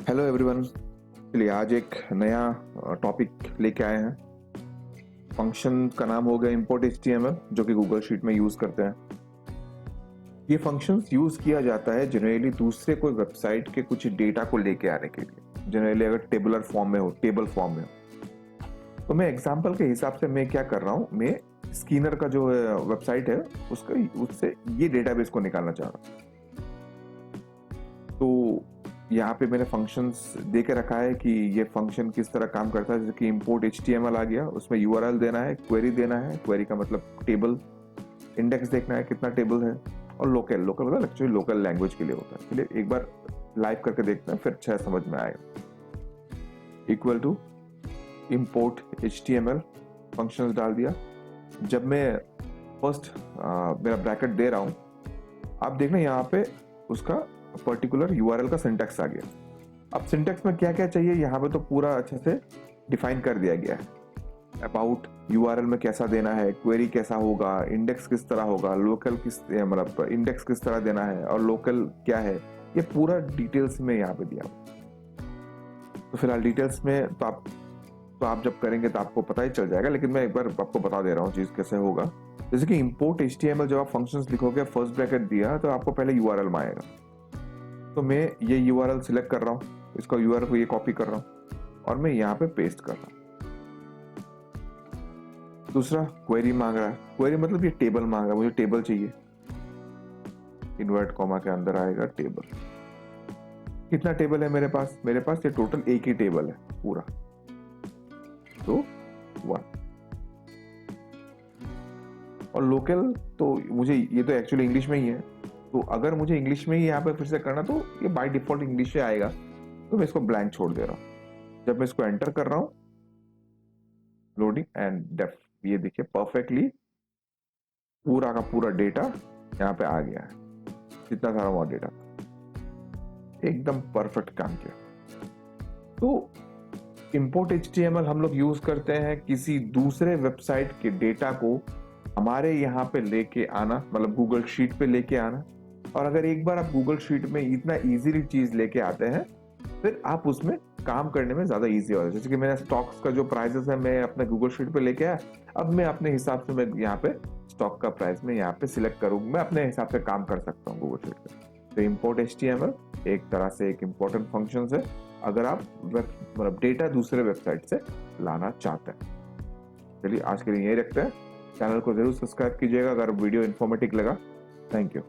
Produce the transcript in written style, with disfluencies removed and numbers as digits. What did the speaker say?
Hello everyone. चलिए आज एक नया टॉपिक लेके आए हैं। फंक्शन का नाम हो गया इंपोर्ट एचटीएमएल, जो कि गूगल शीट में यूज करते हैं। ये फंक्शंस यूज किया जाता है जनरली दूसरे कोई वेबसाइट के कुछ डेटा को लेके आने के लिए। जनरली अगर टेबलर फॉर्म में हो, टेबल फॉर्म में हो, तो मैं एग्जांपल के हिसाब से मैं क्या कर रहा हूँ, मैं स्कीनर का जो वेबसाइट है उससे ये डेटाबेस को निकालना चाह रहा हूँ। तो यहाँ पे मैंने फंक्शंस दे के रखा है कि ये फंक्शन किस तरह काम करता है। जैसे कि इंपोर्ट एचटीएमएल आ गया, उसमें यूआरएल देना है, क्वेरी देना है, क्वेरी का मतलब टेबल, इंडेक्स देखना है कितना टेबल है, और लोकल मतलब एक्चुअली लोकल लैंग्वेज के लिए होता है। चलिए एक बार लाइव करके देखते हैं, फिर अच्छा समझ में आएगा। Equal to import HTML, functions डाल दिया। जब मैं फर्स्ट मेरा ब्रैकेट दे रहा हूँ, आप देखना यहाँ पे उसका पर्टिकुलर यूआरएल का सिंटैक्स आ गया। अब सिंटैक्स में क्या क्या चाहिए यहाँ पे तो पूरा अच्छे से डिफाइन कर दिया गया है। अबाउट यूआरएल में कैसा देना है, क्वेरी कैसा होगा, इंडेक्स किस तरह होगा, लोकल किस मतलब इंडेक्स किस तरह देना है, और लोकल क्या है, ये पूरा डिटेल्स में यहाँ पे दिया। तो फिलहाल डिटेल्स में तो आप जब करेंगे तो आपको पता ही चल जाएगा, लेकिन मैं एक बार आपको बता दे रहा हूँ चीज कैसे होगा। जैसे कि इंपोर्ट एचटीएमएल, जब आप फंक्शंस लिखोगे, फर्स्ट ब्रैकेट दिया तो आपको पहले यूआरएल में आएगा। तो मैं ये यूआरएल सिलेक्ट कर रहा हूँ, इसका यूआरएल को ये कॉपी कर रहा हूँ और मैं यहाँ पे पेस्ट कर रहा हूँ। दूसरा क्वेरी मांग रहा है, क्वेरी मतलब ये टेबल मांग रहा है, मुझे टेबल चाहिए। इन्वर्ट कॉमा के अंदर आएगा टेबल। कितना टेबल है मेरे पास ये टोटल एक ही टेबल है पूरा, तो 1। और लोकल तो मुझे ये तो एक्चुअली इंग्लिश में ही है, तो अगर मुझे इंग्लिश में ही यहाँ पे फिर से करना तो ये बाय डिफॉल्ट इंग्लिश से आएगा, तो मैं इसको ब्लैंक छोड़ दे रहा हूँ। जब मैं इसको एंटर कर रहा हूँ, लोडिंग एंड डेफ, ये देखिए परफेक्टली पूरा का पूरा डेटा यहाँ पे आ गया है। कितना सारा हुआ डेटा, एकदम परफेक्ट काम किया। तो इंपोर्ट एचटीएमएल हम लोग यूज करते हैं किसी दूसरे वेबसाइट के डेटा को हमारे यहाँ पे लेके आना, मतलब गूगल शीट पे लेके आना। और अगर एक बार आप गूगल शीट में इतना इजीली चीज लेके आते हैं, फिर आप उसमें काम करने में ज्यादा इजी होता है। जैसे कि मैंने स्टॉक्स का जो प्राइसेस है मैं अपने गूगल शीट पे लेके आया, अब मैं अपने हिसाब से मैं यहाँ पे स्टॉक का प्राइस में यहाँ पे सिलेक्ट करूंगा, मैं अपने हिसाब से काम कर सकता हूँ गूगल शीट पे। तो इंपोर्ट एचटीएमएल एक तरह से एक इंपॉर्टेंट फंक्शन है अगर आप मतलब डेटा दूसरे वेबसाइट से लाना चाहते हैं। चलिए आज के लिए यही रखते हैं। चैनल को जरूर सब्सक्राइब कीजिएगा अगर वीडियो इन्फॉर्मेटिव लगा। Thank you.